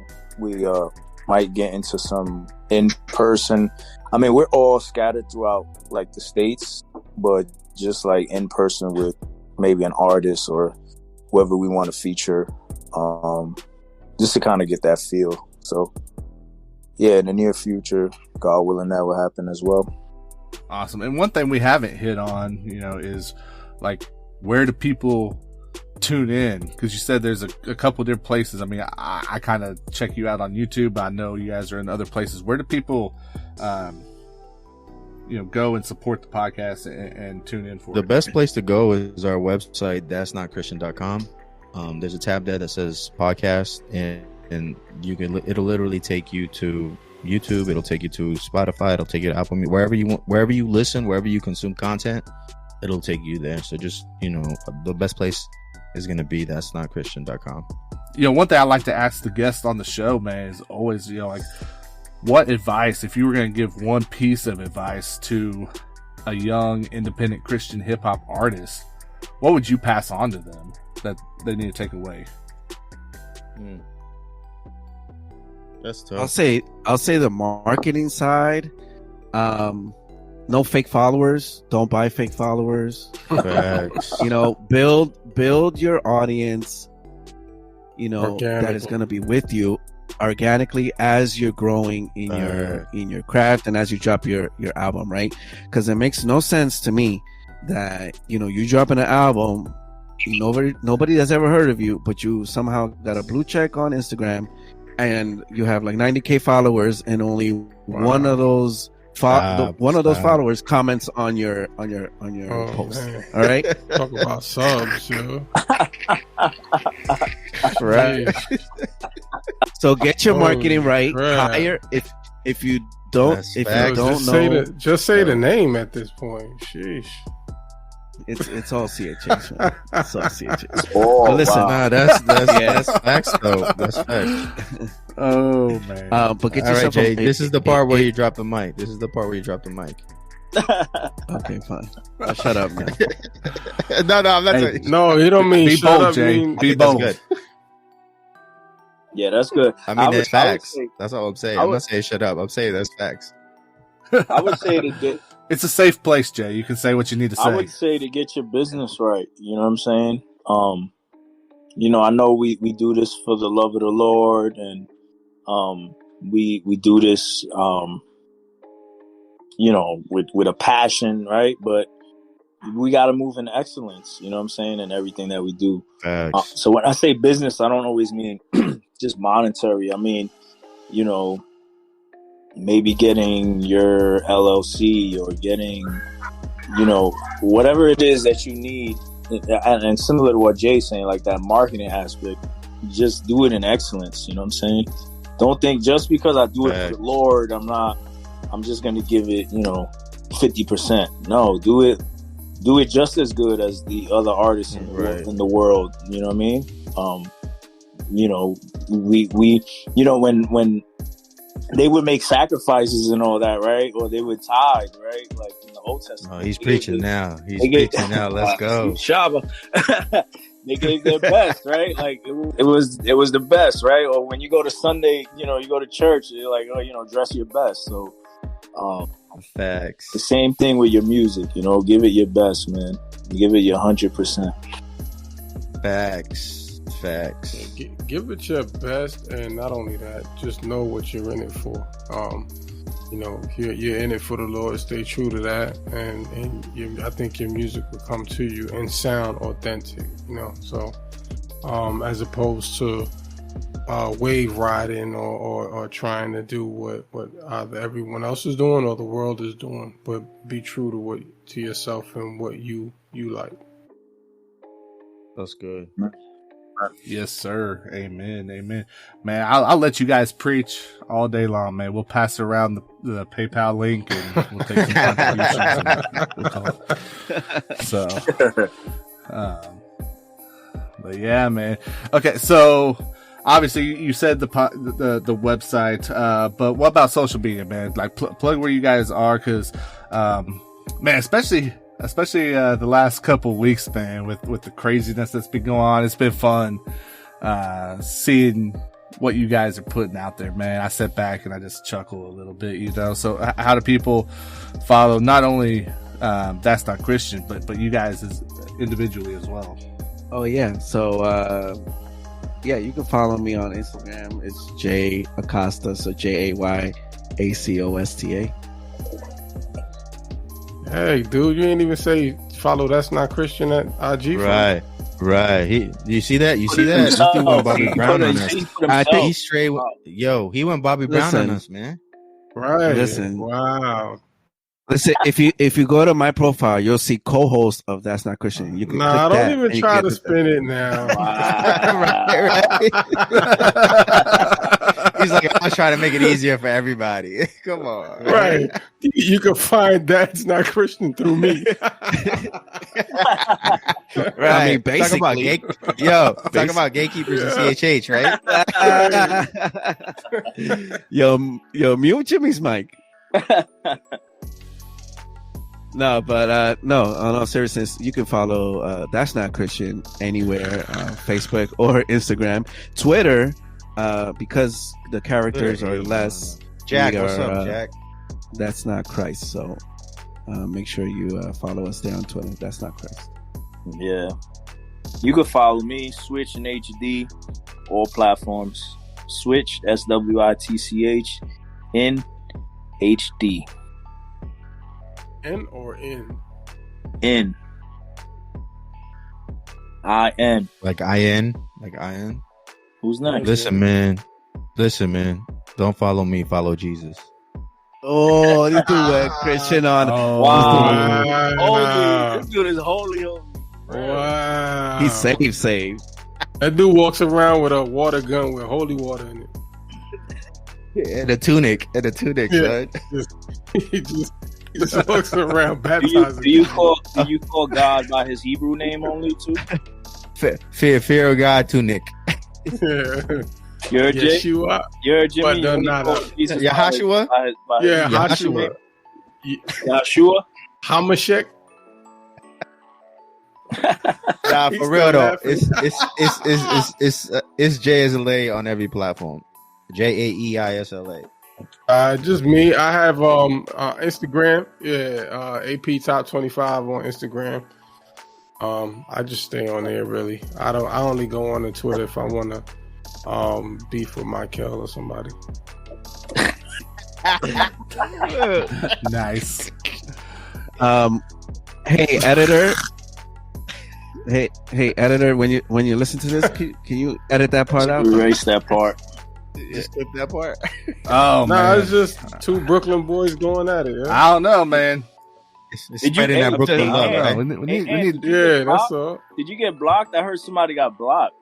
might get into some in-person. I mean, we're all scattered throughout like the states, but just like in person with maybe an artist or whoever we want to feature, just to kind of get that feel. So yeah, in the near future, God willing, that will happen as well. Awesome. And one thing we haven't hit on, is like, where do people tune in? Because you said there's a couple different places. I mean, I kind of check you out on YouTube, but I know you guys are in other places. Where do people go and support the podcast and tune in for The it? best place to go is our website, that'snotchristian.com. There's a tab there that says podcast, and it'll literally take you to YouTube, it'll take you to Spotify, it'll take you to Apple Music, wherever you want, wherever you listen, wherever you consume content, it'll take you there. So just, the best place is going to be that'snotchristian.com. One thing I like to ask the guests on the show, man, is always, like, what advice, if you were going to give one piece of advice to a young independent Christian hip hop artist, what would you pass on to them that they need to take away? That's tough. I'll say the marketing side. No fake followers. Don't buy fake followers. Facts. Build your audience. That is going to be with you organically as you're growing in your craft and as you drop your album, right? Because it makes no sense to me that you dropping an album, nobody has ever heard of you, but you somehow got a blue check on Instagram, and you have like 90K followers, and only one of those followers comments on your post. Man. All right, Talk about subs, yo. right. So get your marketing right. Crap. Hire if you don't That's if facts. you don't Just know, just say the name at this point. Sheesh. it's all CHH, man. It's all CHH. Oh, But listen, wow. Nah, that's facts though. That's facts. Oh, man. but get All right, yourself Jay. a, This is the part where you drop the mic. Okay, fine. I'll shut up, man. No, I'm not Hey, saying. No, he don't mean Be shut bold, up. Jay. Mean, Be That's bold. good. Yeah, that's good. I mean, that's facts. say- That's all I'm saying. I I'm would- not saying shut up. I'm saying that's facts. I would say to get It's a safe place, Jay. You can say what you need to say. I would say to get your business right. You know what I'm saying? I know we do this for the love of the Lord, and we do this with a passion, right? But we got to move in excellence, you know what I'm saying, in everything that we do. So when I say business, I don't always mean just monetary. I mean, maybe getting your LLC or getting, whatever it is that you need. And similar to what Jay's saying, like that marketing aspect, just do it in excellence. You know what I'm saying? Don't think just because I do it for the Lord, I'm just going to give it, 50%. No, do it just as good as the other artists in the world. You know what I mean? When they would make sacrifices and all that, right? Or they would tithe, right? Like in the Old Testament. Oh, he's preaching now. Preaching now. Let's go. Shabba. They gave their best, right? Like it was the best, right? Or when you go to Sunday, you go to church, you're like, dress your best. So, facts. The same thing with your music, give it your best, man. Give it your 100%. Facts. Give it your best, and not only that, just know what you're in it for. You're in it for the Lord. Stay true to that, and I think your music will come to you and sound authentic. So as opposed to wave riding or trying to do what either everyone else is doing or the world is doing, but be true to yourself and what you like. That's good. Yes, sir. Amen. Man, I'll let you guys preach all day long, man. We'll pass around the PayPal link and we'll take some contributions. So, but yeah, man. Okay, so obviously you said the website, but what about social media, man? Like plug where you guys are, because man, especially the last couple of weeks, man, with the craziness that's been going on. It's been fun seeing what you guys are putting out there, man. I sit back and I just chuckle a little bit, So how do people follow not only That's Not Christian, but you guys as individually as well? Oh yeah, so you can follow me on Instagram. It's Jay Acosta, so JayAcosta. Hey, dude, you ain't even say follow That's Not Christian at IG. Right. You see that? This dude went Bobby Brown on us. I think he's straight. He went Bobby Brown on us, man. Right. Listen. Wow. Listen, if you go to my profile, you'll see co-host of That's Not Christian. You can don't even try to spin it now. Right. He's like, I'm trying to make it easier for everybody. Come on. Right. You can find That's Not Christian through me. Right. I mean, basically. Talking about gatekeepers in CHH, right? Yo, mute Jimmy's mic. No, but on all seriousness, you can follow That's Not Christian anywhere, Facebook or Instagram. Twitter, because the characters are less. Jack, what's up, Jack? That's Not Christ. So make sure you follow us there on Twitter. That's Not Christ. Yeah. You can follow me, Switch in HD, all platforms. Switch, SWITCH, in HD. N or in? In. I-N. Like I-N? Who's next? Listen, man. Don't follow me. Follow Jesus. Oh, this dude went Christian on. Oh, wow. Holy. This dude is holy. Wow. He's saved. That dude walks around with a water gun with holy water in it. And a tunic, son. He just walks around baptizing. Do you call God by his Hebrew name only too? Fear of God, tunic. Yeah. You're Yeshua. You're Jimmy. Yahashua? Yeah, Yahashua. Yahshua. Hamashek. Nah, for real though, it's Jay as a lay on every platform. JAEISLA. Just me. I have Instagram. Yeah, AP Top 25 on Instagram. I just stay on there really. I only go on to Twitter if I want to beef with Michael or somebody. Nice. Hey editor. Hey editor. When you listen to this, can you edit that part out? Erase that part. Just skip that part. Oh man, it's just two Brooklyn boys going at it. Yeah? I don't know, man. It's Did you- spreading that hey, Brooklyn hey, love, hey, right? We need. Yeah, that's all. Did you get blocked? I heard somebody got blocked.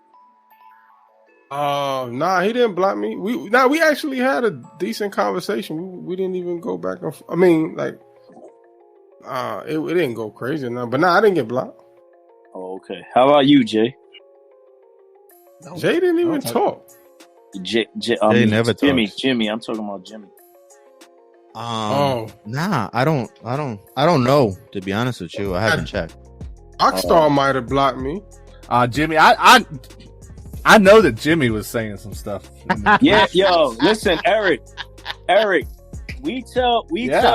Nah, he didn't block me. We actually had a decent conversation. We didn't even go back and I mean, like, it didn't go crazy enough. But I didn't get blocked. Oh, okay. How about you, Jay? Jay didn't even talk. Jay never Jimmy. talks. Jimmy. I'm talking about Jimmy. Nah, I don't know, to be honest with you. I haven't checked. Rockstar might have blocked me. Jimmy, I know that Jimmy was saying some stuff. Yeah, yo, listen, Eric, we tell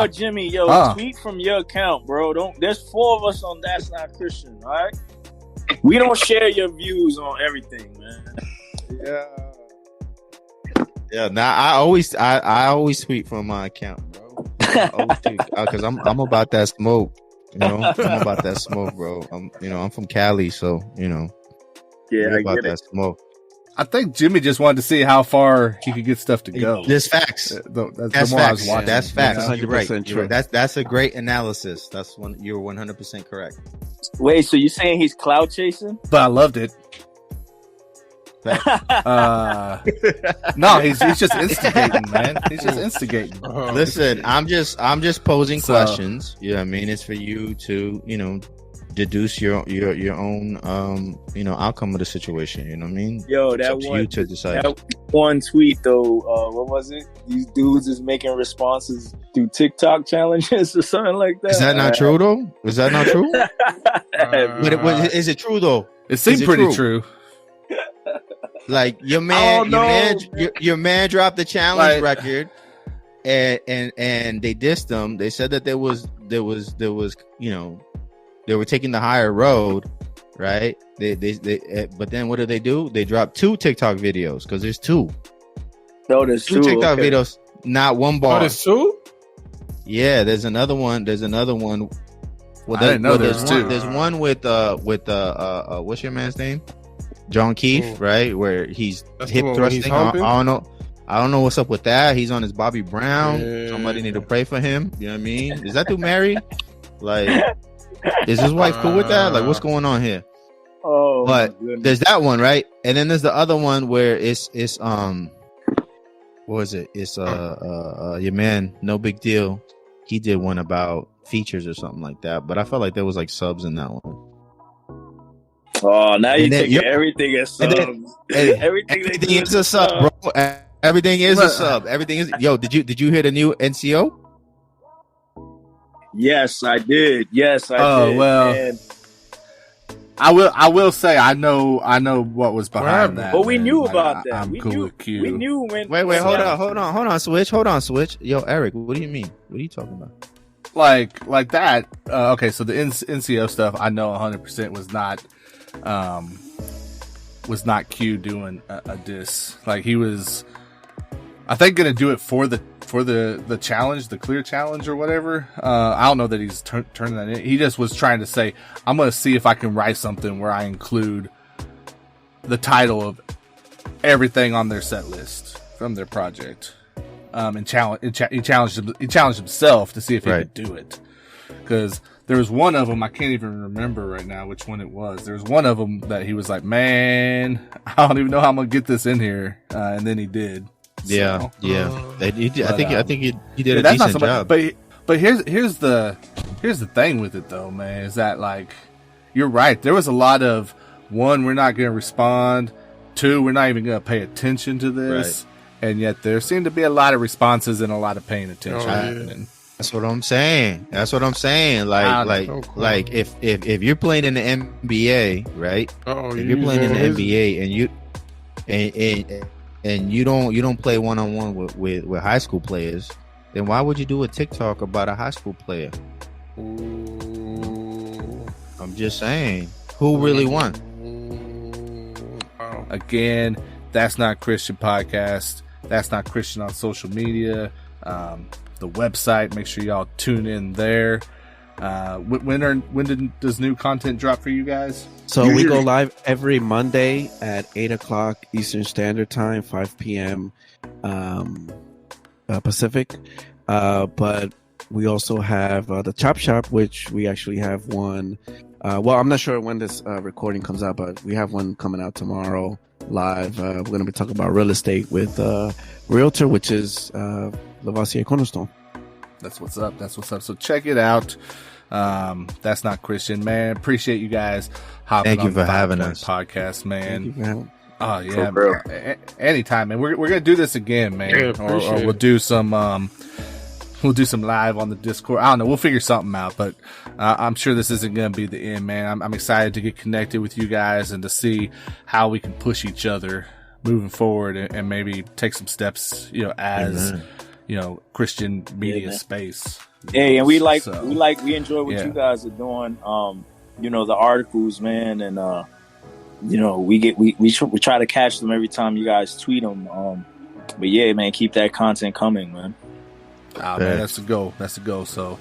Jimmy, tweet from your account, bro. There's 4 of us on That's Not Christian, all right? We don't share your views on everything, man. Yeah. Now I always tweet from my account, bro. Because I'm about that smoke. You know, I'm about that smoke, bro. I'm from Cali, so Yeah, I about get that it. smoke. I think Jimmy just wanted to see how far he could get stuff to go. There's facts. That's That's the more I was facts. watching. That's facts. Yeah. You're right. 100% You're right. true. That's a great analysis. You're 100% correct. Wait, so you saying he's cloud chasing? But I loved it. No, he's just instigating, man. He's just instigating. Listen, I'm just posing So- questions. You know what I mean? It's for you to, deduce your own outcome of the situation. You know what I mean? Yo, It's that up to one, you to decide. that one tweet though, what was it? These dudes is making responses through TikTok challenges or something like that. Is that not true though? Is that not true? Uh, Is it true though? It seemed Is it pretty true? true. Like your man dropped the challenge Like- record, and they dissed him. They said that there was they were taking the higher road, right? But then what did they do? They dropped 2 TikTok videos because there's 2. No, there's 2 TikTok okay. videos, not one bar. there's 2? Yeah, there's another one. Well, I didn't know there was there's one, 2. There's one with what's your man's name? John Keefe, right? Where he's That's the hip one when he's thrusting. humping? I don't know what's up with that. He's on his Bobby Brown. Yeah. Somebody need to pray for him. You know what I mean? Is that dude married? Like, is his wife cool with that? Like, what's going on here? Oh, But my goodness. there's that one, right? And then there's the other one where it's what was it? It's your man, No Big Deal. He did one about features or something like that. But I felt like there was like subs in that one. Oh, now you And then- take yep. everything as And subs. then- Hey, everything they everything do is a sub, bro. Everything is a sub. Everything is. Yo, did you hear the new NCO? Yes, I did. Yes, I Oh, did. well. And- I will say I know what was behind that. but we man. knew Like, about that. I'm we cool knew. with Q. We knew when. Wait, hold on, switch. Yo, Eric, what do you mean? What are you talking about? like that. Okay, so the NCO stuff I know 100% was not Q doing a diss. Like he was, I think, gonna do it for the challenge, the clear challenge or whatever. I don't know that he's turning that in. He just was trying to say, I'm gonna see if I can write something where I include the title of everything on their set list from their project. And he challenged himself to see if he could do it. Because there was one of them, I can't even remember right now which one it was. There was one of them that he was like, man, I don't even know how I'm going to get this in here. And then he did. Yeah, So, yeah. He did, but, I think he did a that's not decent so job. much, but here's the thing with it though, man, is that like, you're right. There was a lot of, 1, we're not going to respond. 2, we're not even going to pay attention to this. Right. And yet there seemed to be a lot of responses and a lot of paying attention happening. That's what I'm saying. Like if you're playing in the NBA, right? If you're playing in the NBA and you don't play one-on-one with high school players, then why would you do a TikTok about a high school player? I'm just saying. Who really won? Again, That's Not Christian podcast. That's Not Christian on social media. the website. Make sure y'all tune in there. When does new content drop for you guys? So we go live every Monday at 8 o'clock Eastern Standard Time, 5 p.m. Pacific. But we also have the Chop Shop, which we actually have one. Well, I'm not sure when this recording comes out, but we have one coming out tomorrow live. We're going to be talking about real estate with Realtor, which is Lavoisier Cornerstone. That's what's up. That's what's up. So check it out. That's Not Christian, man. Appreciate you guys hopping Thank you on for the having us. podcast, man. Thank you for having. Oh yeah, anytime, man. We're gonna do this again, man. Yeah, or we'll do some live on the Discord. I don't know. We'll figure something out, but I'm sure this isn't gonna be the end, man. I'm excited to get connected with you guys and to see how we can push each other moving forward and maybe take some steps, as Christian media space. Hey, and we enjoy what you guys are doing. The articles, man, and we try to catch them every time you guys tweet them. But yeah, man, keep that content coming, man. Man, that's the goal. That's the goal. So,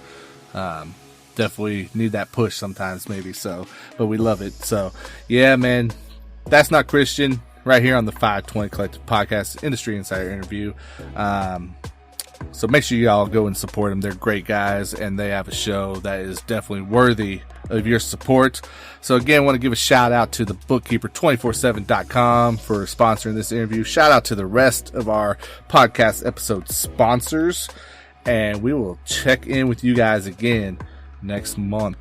definitely need that push sometimes, maybe. So, but we love it. So, yeah, man, That's Not Christian right here on the 520 Collective Podcast Industry Insider Interview. So make sure y'all go and support them. They're great guys, and they have a show that is definitely worthy of your support. So again, I want to give a shout out to the bookkeeper247.com for sponsoring this interview. Shout out to the rest of our podcast episode sponsors, and we will check in with you guys again next month.